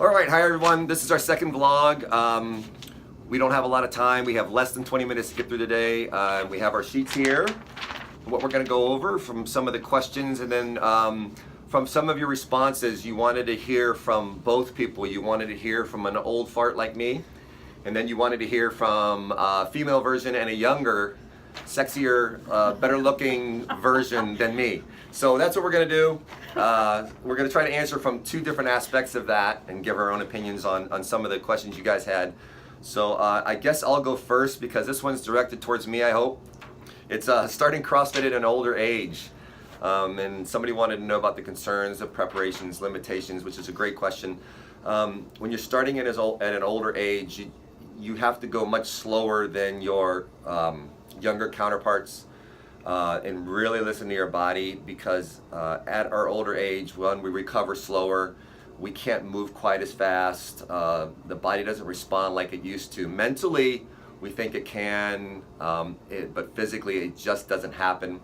All right, hi everyone. This is our second vlog. We don't have a lot of time. We have less than 20 minutes to get through today. We have our sheets here, what we're going to go over from some of the questions, and then from some of your responses. You wanted to hear from both people. You wanted to hear from an old fart like me, and then you wanted to hear from a female version and a younger, sexier, better looking version than me. So that's what we're going to do. We're going to try to answer from two different aspects of that and give our own opinions on some of the questions you guys had. So I guess I'll go first because this one's directed towards me, I hope. It's starting CrossFit at an older age. And somebody wanted to know about the concerns of preparations, limitations, which is a great question. When you're starting at an older age, you have to go much slower than your younger counterparts. And really listen to your body, because at our older age, when we recover slower, we can't move quite as fast. The body doesn't respond like it used to. Mentally, we think it can, but physically it just doesn't happen.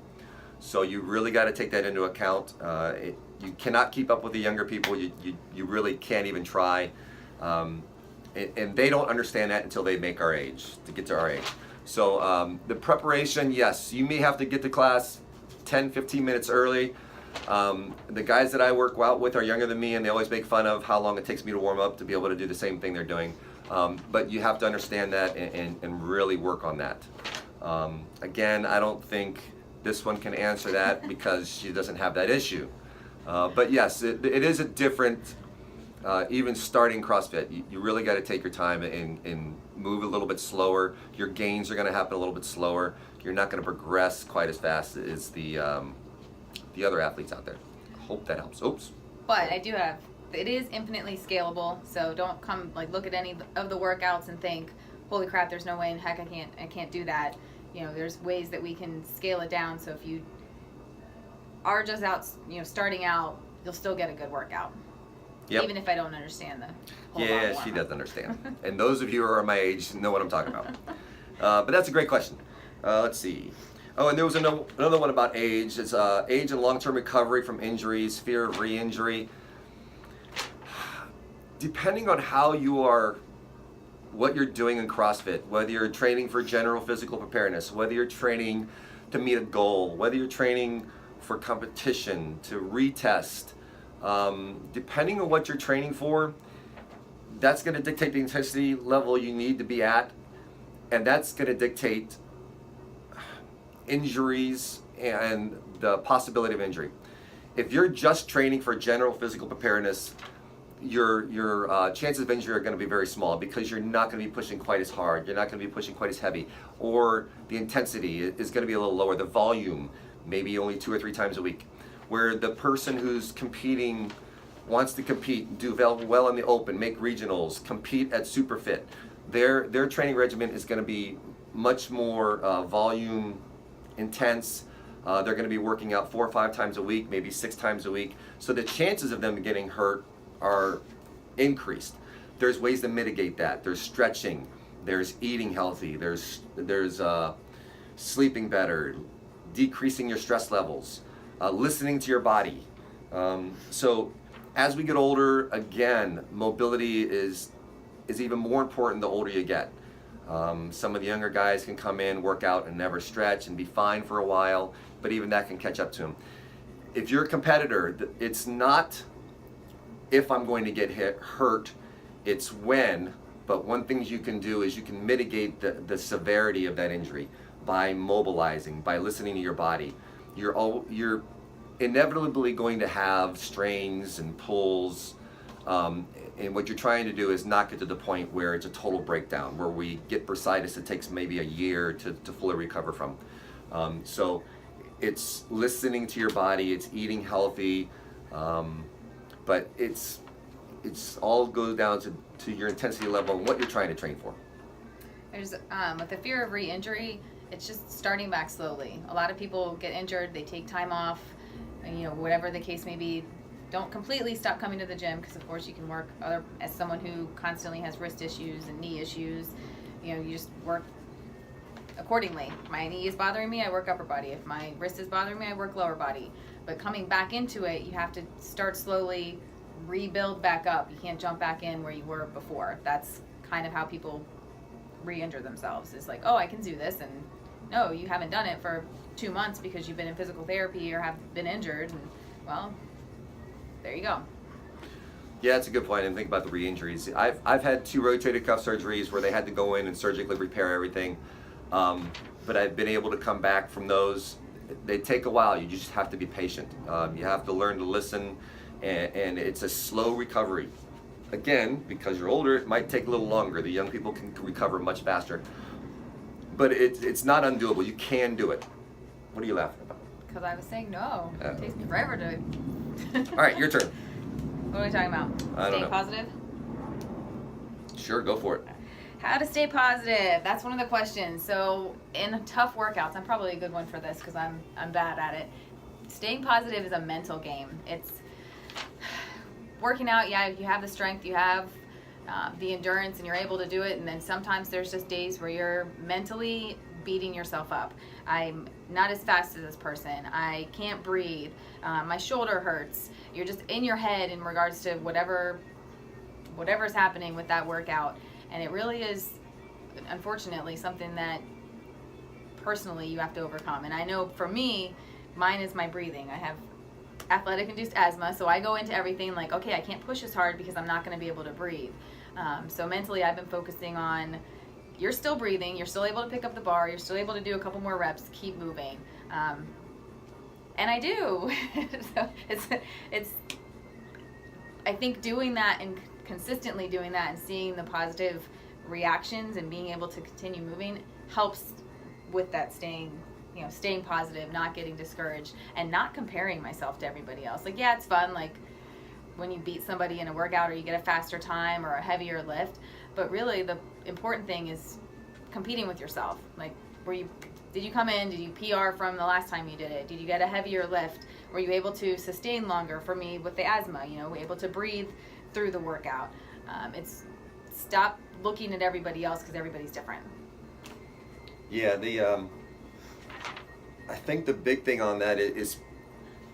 So you really got to take that into account. You cannot keep up with the younger people. You really can't even try. And they don't understand that until they make our age, to get to our age. So the preparation, yes, you may have to get to class 10-15 minutes early. The guys that I work out with are younger than me, and they always make fun of how long it takes me to warm up to be able to do the same thing they're doing. But you have to understand that and really work on that. Again, I don't think this one can answer that because she doesn't have that issue. But yes, it is a different, even starting CrossFit, you really got to take your time and move a little bit slower. Your gains are going to happen a little bit slower. You're not going to progress quite as fast as the other athletes out there. Hope that helps. Oops. But I do have, it is infinitely scalable, so don't come look at any of the workouts and think, holy crap, there's no way in heck I can't do that. You know, there's ways that we can scale it down, so if you are just out, starting out, you'll still get a good workout. Yep. Even if I don't understand the whole Yeah, she doesn't understand. And those of you who are my age know what I'm talking about. But that's a great question. Let's see. Oh, and there was another one about age. It's age and long-term recovery from injuries, fear of re-injury. Depending on how you are, what you're doing in CrossFit, whether you're training for general physical preparedness, whether you're training to meet a goal, whether you're training for competition, to retest, depending on what you're training for, that's going to dictate the intensity level you need to be at, and that's going to dictate injuries and the possibility of injury. If you're just training for general physical preparedness, your chances of injury are going to be very small because you're not going to be pushing quite as hard, you're not going to be pushing quite as heavy, or the intensity is going to be a little lower, the volume maybe only 2 or 3 times a week. Where the person who's competing wants to compete, do well in the open, make regionals, compete at Superfit, their training regimen is going to be much more volume intense. They're going to be working out 4 or 5 times a week, maybe 6 times a week. So the chances of them getting hurt are increased. There's ways to mitigate that. There's stretching. There's eating healthy. There's sleeping better, decreasing your stress levels. Listening to your body. So as we get older, again, mobility is even more important the older you get. Some of the younger guys can come in, work out, and never stretch and be fine for a while, but even that can catch up to them. If you're a competitor, it's not if I'm going to get hurt, it's when. But one thing you can do is you can mitigate the severity of that injury by mobilizing, by listening to your body. You're inevitably going to have strains and pulls, and what you're trying to do is not get to the point where it's a total breakdown, where we get bursitis. It takes maybe a year to fully recover from. So it's listening to your body, it's eating healthy, but it's all goes down to your intensity level and what you're trying to train for. There's with the fear of re-injury, it's just starting back slowly. A lot of people get injured, they take time off, and, whatever the case may be. Don't completely stop coming to the gym, because of course you can work as someone who constantly has wrist issues and knee issues. You just work accordingly. If my knee is bothering me, I work upper body. If my wrist is bothering me, I work lower body. But coming back into it, you have to start slowly, rebuild back up. You can't jump back in where you were before. That's kind of how people re-injure themselves. It's like, oh, I can do this, and no, you haven't done it for 2 months because you've been in physical therapy or have been injured, and well, there you go. Yeah, that's a good point. And think about the re-injuries. I've had 2 rotator cuff surgeries where they had to go in and surgically repair everything, but I've been able to come back from those. They take a while. You just have to be patient. You have to learn to listen, and it's a slow recovery. Again, because you're older, it might take a little longer. The young people can recover much faster, but it's not undoable. You can do it. What are you laughing about? Because I was saying no. It takes me forever to. All right, your turn. What are we talking about? I don't know. Stay positive? Sure, go for it. How to stay positive. That's one of the questions. So in tough workouts, I'm probably a good one for this because I'm bad at it. Staying positive is a mental game. It's working out. Yeah, you have the strength, you have the endurance, and you're able to do it. And then sometimes there's just days where you're mentally beating yourself up. I'm not as fast as this person. I can't breathe. My shoulder hurts. You're just in your head in regards to whatever's happening with that workout. And it really is, unfortunately, something that personally you have to overcome. And I know for me, mine is my breathing. I have athletic-induced asthma, so I go into everything like, okay, I can't push as hard because I'm not going to be able to breathe. So mentally, I've been focusing on, you're still breathing, you're still able to pick up the bar, you're still able to do a couple more reps, keep moving. And I do. So it's I think doing that and consistently doing that and seeing the positive reactions and being able to continue moving helps with that staying positive, not getting discouraged, and not comparing myself to everybody else. Like, yeah, it's fun, like when you beat somebody in a workout or you get a faster time or a heavier lift, but really the important thing is competing with yourself. Like, did you come in, did you PR from the last time you did it? Did you get a heavier lift? Were you able to sustain longer? For me with the asthma, able to breathe through the workout. It's stop looking at everybody else because everybody's different. Yeah, I think the big thing on that is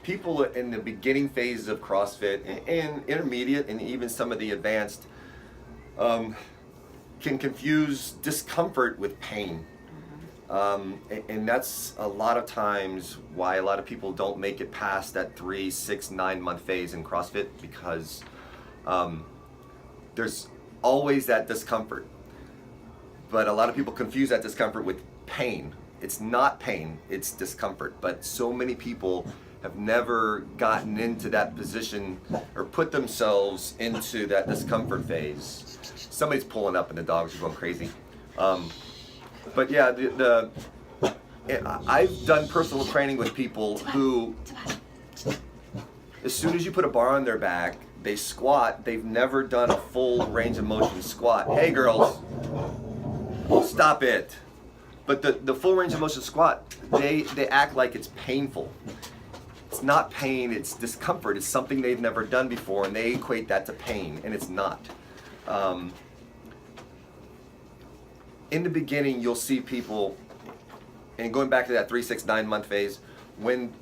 people in the beginning phases of CrossFit and intermediate and even some of the advanced can confuse discomfort with pain. And that's a lot of times why a lot of people don't make it past that 3, 6, 9 month phase in CrossFit, because there's always that discomfort. But a lot of people confuse that discomfort with pain. It's not pain, it's discomfort. But so many people have never gotten into that position or put themselves into that discomfort phase. Somebody's pulling up and the dogs are going crazy. But yeah, I've done personal training with people who, as soon as you put a bar on their back, they squat. They've never done a full range of motion squat. Hey girls, stop it. But the full range of motion squat, they act like it's painful. It's not pain, it's discomfort. It's something they've never done before, and they equate that to pain, and it's not. In the beginning, you'll see people, and going back to that 3, 6, 9 month phase, when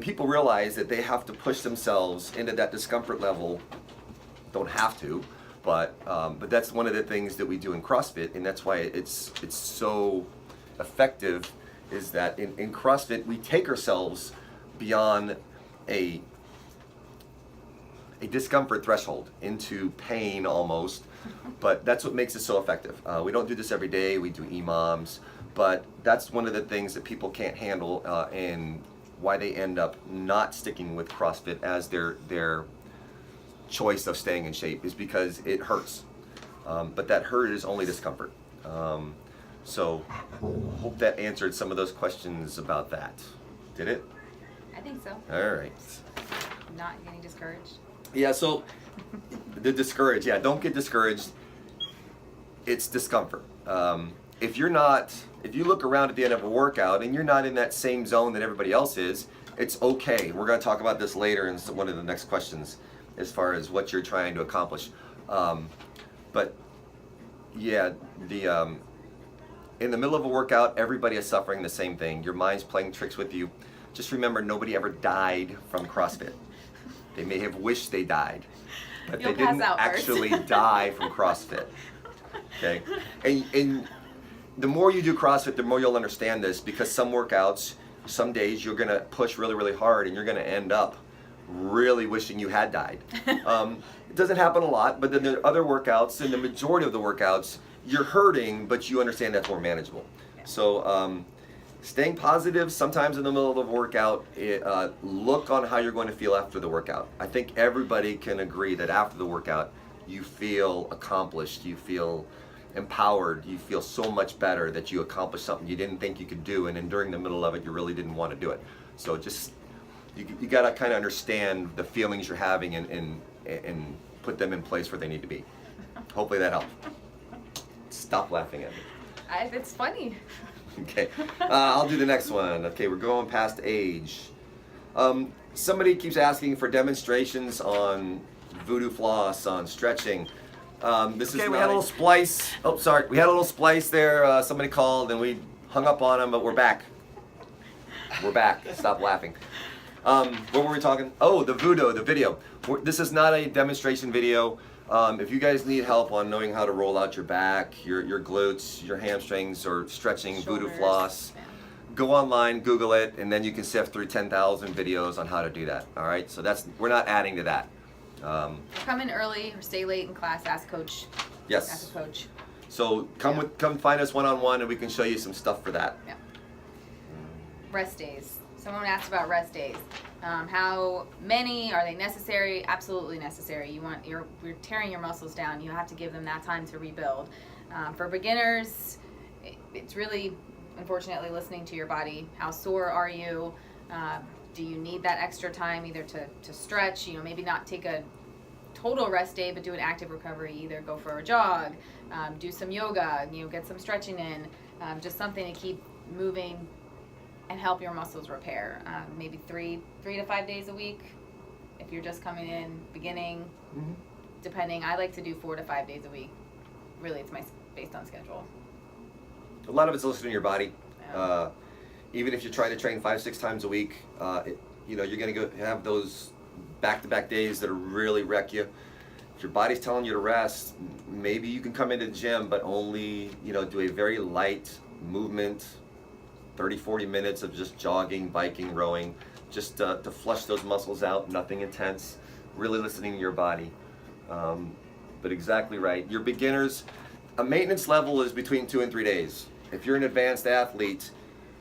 people realize that they have to push themselves into that discomfort level, don't have to, but that's one of the things that we do in CrossFit, and that's why it's so effective, is that in CrossFit, we take ourselves beyond a discomfort threshold into pain almost, but that's what makes it so effective. We don't do this every day, we do EMOMs, but that's one of the things that people can't handle, and why they end up not sticking with CrossFit as their choice of staying in shape, is because it hurts. But that hurt is only discomfort. So hope that answered some of those questions about that. Did it? I think so. All right. Not getting discouraged. Yeah, so the discouraged, yeah, don't get discouraged. It's discomfort. If you look around at the end of a workout and you're not in that same zone that everybody else is, it's okay. We're going to talk about this later in one of the next questions as far as what you're trying to accomplish. But yeah, in the middle of a workout, everybody is suffering the same thing. Your mind's playing tricks with you. Just remember, nobody ever died from CrossFit. They may have wished they died, but You'll they didn't pass out first. actually die from CrossFit. Okay, and the more you do CrossFit, the more you'll understand this, because some workouts, some days you're gonna push really, really hard, and you're gonna end up really wishing you had died. It doesn't happen a lot, but then there are other workouts, and the majority of the workouts, you're hurting, but you understand that's more manageable. So staying positive sometimes in the middle of the workout, look on how you're going to feel after the workout. I think everybody can agree that after the workout, you feel accomplished, you feel empowered, you feel so much better that you accomplished something you didn't think you could do, and then during the middle of it, you really didn't want to do it. So just, you got to kind of understand the feelings you're having and put them in place where they need to be. Hopefully that helped. Stop laughing at me. It's funny. Okay, I'll do the next one. Okay, we're going past age. Somebody keeps asking for demonstrations on voodoo floss, on stretching. This Okay, is we not had a little splice. Oh, sorry, we had a little splice there. Somebody called and we hung up on them, but we're back. We're back. Stop laughing. What were we talking? Oh, the voodoo, the video. This is not a demonstration video. If you guys need help on knowing how to roll out your back, your glutes, your hamstrings, or stretching voodoo Shoulders. floss, go online, Google it, and then you can sift through 10,000 videos on how to do that. All right, so we're not adding to that. Come in early or stay late in class. Ask coach. Yes. Ask a coach. So come find us one-on-one, and we can show you some stuff for that. Yeah. Rest days. Someone asked about rest days. How many are they necessary? Absolutely necessary. You're tearing your muscles down. You have to give them that time to rebuild. For beginners, it's really, unfortunately, listening to your body. How sore are you? Do you need that extra time either to stretch? Maybe not take a total rest day, but do an active recovery. Either go for a jog, do some yoga, get some stretching in, just something to keep moving and help your muscles repair. Maybe 3 to 5 days a week if you're just coming in, beginning. Mm-hmm. Depending, I like to do 4 to 5 days a week. Really, it's based on schedule. A lot of it's listening to your body. Yeah. Even if you try to train 5-6 times a week, you're going to have those back-to-back days that really wreck you. If your body's telling you to rest, maybe you can come into the gym, but only do a very light movement, 30-40 minutes of just jogging, biking, rowing, just to flush those muscles out. Nothing intense. Really listening to your body. But exactly right. Your beginners, a maintenance level is between 2 and 3 days. If you're an advanced athlete,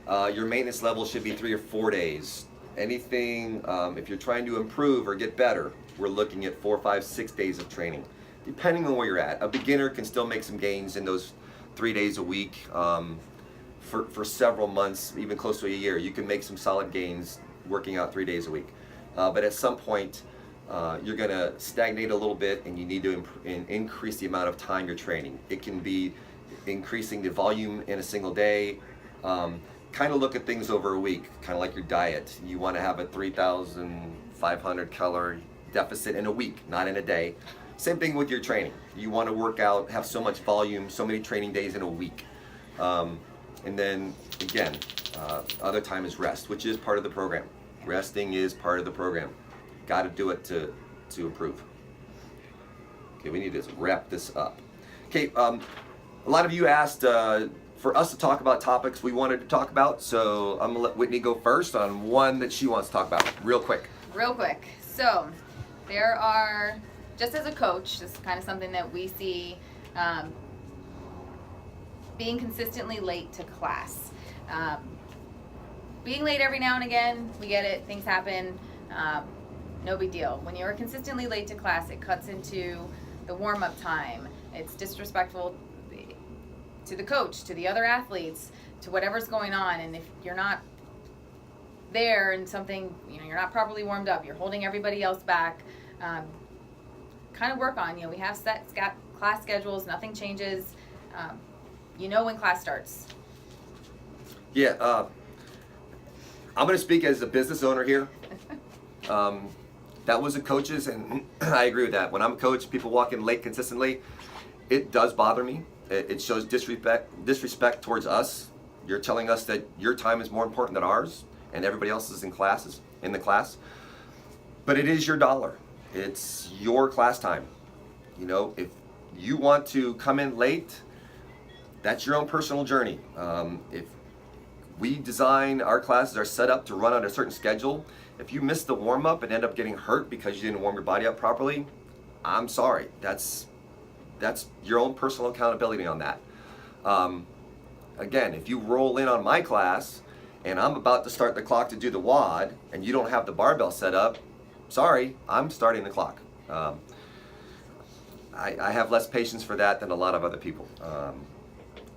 your maintenance level should be 3 or 4 days. Anything, if you're trying to improve or get better, we're looking at 4, 5, 6 days of training, depending on where you're at. A beginner can still make some gains in those 3 days a week. For several months, even close to a year, you can make some solid gains working out 3 days a week. But at some point, you're going to stagnate a little bit, and you need to increase the amount of time you're training. It can be increasing the volume in a single day. Kind of look at things over a week, kind of like your diet. You want to have a 3,500 calorie deficit in a week, not in a day. Same thing with your training. You want to work out, have so much volume, so many training days in a week. And then, again, other time is rest, which is part of the program. Resting is part of the program. Got to do it to improve. Okay, we need to wrap this up. Okay, a lot of you asked for us to talk about topics we wanted to talk about, so I'm going to let Whitney go first on one that she wants to talk about, real quick. Real quick. So, there are, just as a coach, this is kind of something that we see, being consistently late to class. Being late every now and again, we get it, things happen, no big deal. When you're consistently late to class, it cuts into the warm-up time. It's disrespectful to the coach, to the other athletes, to whatever's going on. And if you're not there and something, you're not properly warmed up, you're holding everybody else back, kind of work on, we have set class schedules, nothing changes. When class starts. Yeah, I'm going to speak as a business owner here. That was a coach's, and I agree with that. When I'm a coach, people walk in late consistently. It does bother me. It shows disrespect towards us. You're telling us that your time is more important than ours, and everybody else is in the class. But it is your dollar. It's your class time. You know, if you want to come in late, that's your own personal journey. If we design our classes are set up to run on a certain schedule, if you miss the warm up and end up getting hurt because you didn't warm your body up properly, I'm sorry. That's your own personal accountability on that. Again, if you roll in on my class and I'm about to start the clock to do the WOD and you don't have the barbell set up, sorry, I'm starting the clock. I have less patience for that than a lot of other people.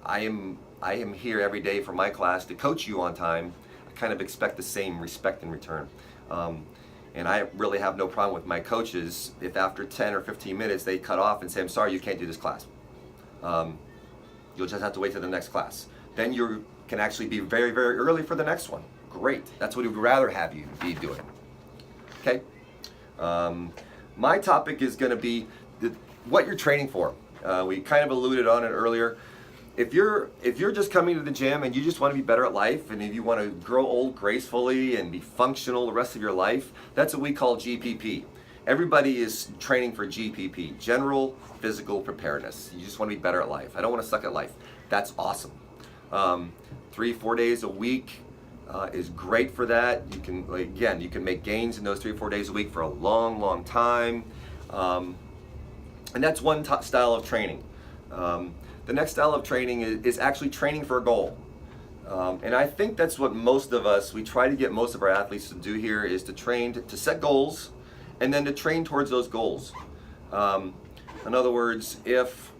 I am here every day for my class to coach you on time. I kind of expect the same respect in return. And I really have no problem with my coaches if after 10 or 15 minutes they cut off and say, I'm sorry, you can't do this class. You'll just have to wait till the next class. Then you can actually be very, very early for the next one. Great. That's what we'd rather have you be doing. Okay? My topic is going to be what you're training for. We kind of alluded on it earlier. If you're just coming to the gym and you just want to be better at life, and if you want to grow old gracefully and be functional the rest of your life, that's what we call GPP. Everybody is training for GPP, General Physical Preparedness. You just want to be better at life. I don't want to suck at life. That's awesome. 3-4 days a week is great for that. You can, again, you can make gains in those 3-4 days a week for a long, long time. And that's one style of training. The next style of training is actually training for a goal. And I think that's what most of us, we try to get most of our athletes to do here, is to train to set goals and then to train towards those goals. In other words, if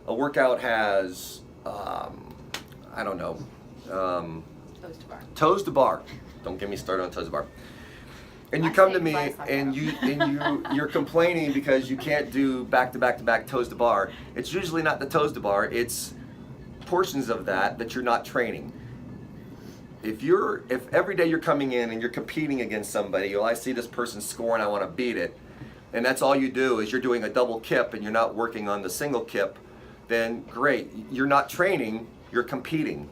a workout has, I don't know, Toes to bar. toes to bar. Don't get me started on toes to bar. And you come to me and you're complaining because you can't do back to back to back toes to bar. It's usually not the toes to bar, it's portions of that you're not training. If every day you're coming in and you're competing against somebody, I see this person score and I want to beat it, and that's all you do is you're doing a double kip and you're not working on the single kip, then great. You're not training, you're competing.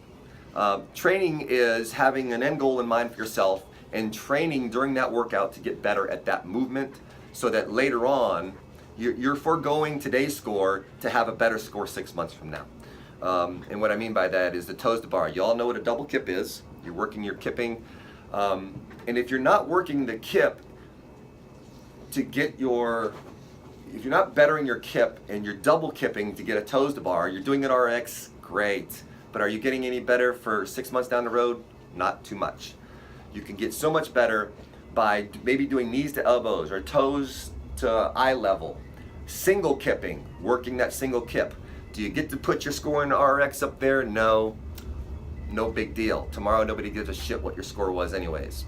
Training is having an end goal in mind for yourself and training during that workout to get better at that movement so that later on you're foregoing today's score to have a better score 6 months from now. And what I mean by that is the toes to bar. You all know what a double kip is. You're working your kipping. And if you're not working the kip to get if you're not bettering your kip and you're double kipping to get a toes to bar, you're doing it RX, great. But are you getting any better for 6 months down the road? Not too much. You can get so much better by maybe doing knees to elbows or toes to eye level. Single kipping, working that single kip. Do you get to put your score in RX up there? No. No big deal. Tomorrow nobody gives a shit what your score was anyways.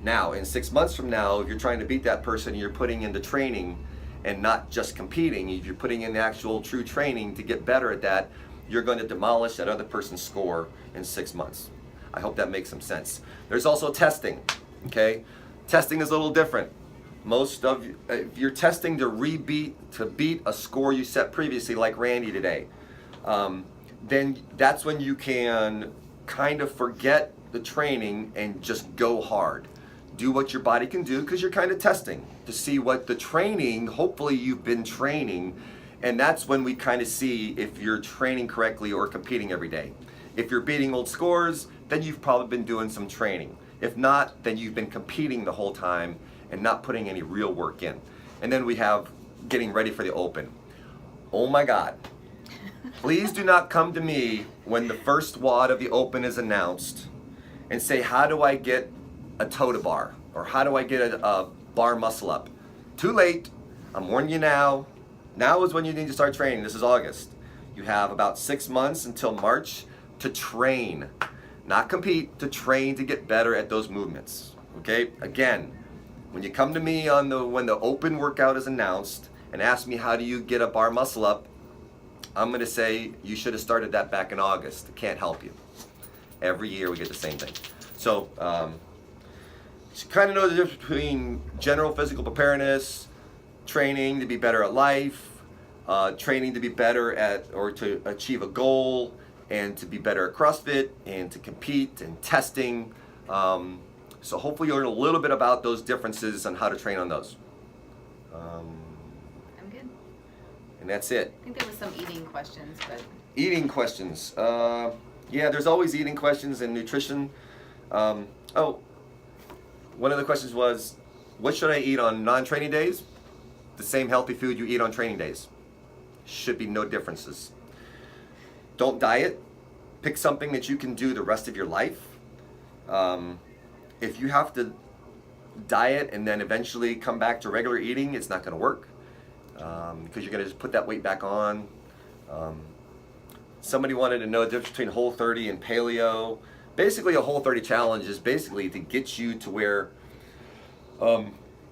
Now, in 6 months from now, if you're trying to beat that person, you're putting into training and not just competing. If you're putting in the actual true training to get better at that, you're going to demolish that other person's score in 6 months. I hope that makes some sense. There's also testing, okay? Testing is a little different. If you're testing to beat a score you set previously, like Randy today, then that's when you can kind of forget the training and just go hard. Do what your body can do because you're kind of testing to see what the training, hopefully you've been training, and that's when we kind of see if you're training correctly or competing every day. If you're beating old scores, then you've probably been doing some training. If not, then you've been competing the whole time and not putting any real work in. And then we have getting ready for the open. Oh my God. Please do not come to me when the first WOD of the open is announced and say, how do I get a toe to bar? Or how do I get a bar muscle up? Too late. I'm warning you now. Now is when you need to start training. This is August. You have about 6 months until March to train. Not compete, to train to get better at those movements. Okay? Again, when you come to me when the open workout is announced and ask me how do you get a bar muscle up, I'm going to say you should have started that back in August. Can't help you. Every year we get the same thing. So, you kind of know the difference between general physical preparedness, training to be better at life, training to be better at or to achieve a goal, and to be better at CrossFit and to compete and testing. So hopefully you learn a little bit about those differences and how to train on those. I'm good. And that's it. I think there was some eating questions, but Eating questions. Yeah, there's always eating questions in nutrition. One of the questions was, what should I eat on non-training days? The same healthy food you eat on training days. Should be no differences. Don't diet. Pick something that you can do the rest of your life. If you have to diet and then eventually come back to regular eating, it's not going to work because you're going to just put that weight back on. Somebody wanted to know the difference between Whole30 and Paleo. Basically, a Whole30 challenge is basically to get you to where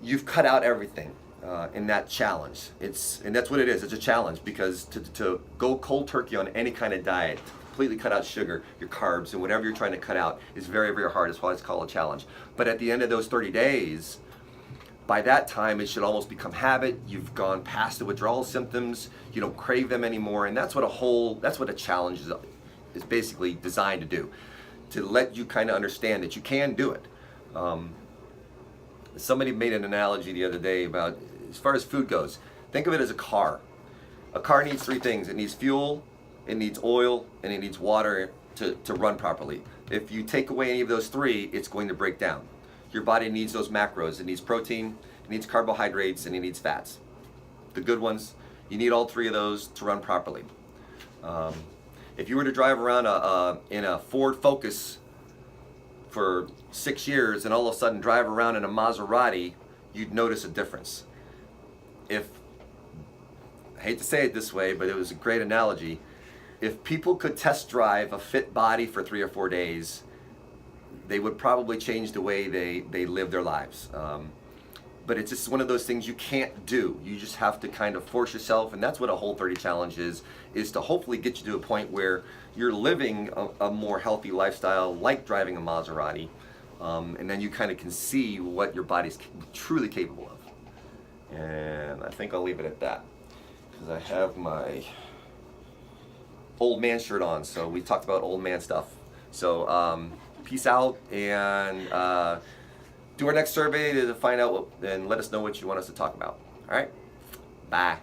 you've cut out everything in that challenge. And that's what it is. It's a challenge because to go cold turkey on any kind of diet, completely cut out sugar, your carbs, and whatever you're trying to cut out is very, very hard. That's why it's called a challenge. But at the end of those 30 days, by that time, it should almost become habit. You've gone past the withdrawal symptoms. You don't crave them anymore, and that's what a challenge is basically designed to do, to let you kind of understand that you can do it. Somebody made an analogy the other day about, as far as food goes, think of it as a car. A car needs three things. It needs fuel, it needs oil, and it needs water to run properly. If you take away any of those three, it's going to break down. Your body needs those macros. It needs protein, it needs carbohydrates, and it needs fats. The good ones, you need all three of those to run properly. If you were to drive around in a Ford Focus for 6 years and all of a sudden drive around in a Maserati, you'd notice a difference. I hate to say it this way, but it was a great analogy. If people could test drive a fit body for 3 or 4 days, they would probably change the way they live their lives. But it's just one of those things you can't do. You just have to kind of force yourself, and that's what a Whole30 challenge is to hopefully get you to a point where you're living a more healthy lifestyle, like driving a Maserati, and then you kind of can see what your body's truly capable of. And I think I'll leave it at that, because I have my old man shirt on, so we talked about old man stuff. So peace out, and do our next survey to find out and let us know what you want us to talk about. All right, bye.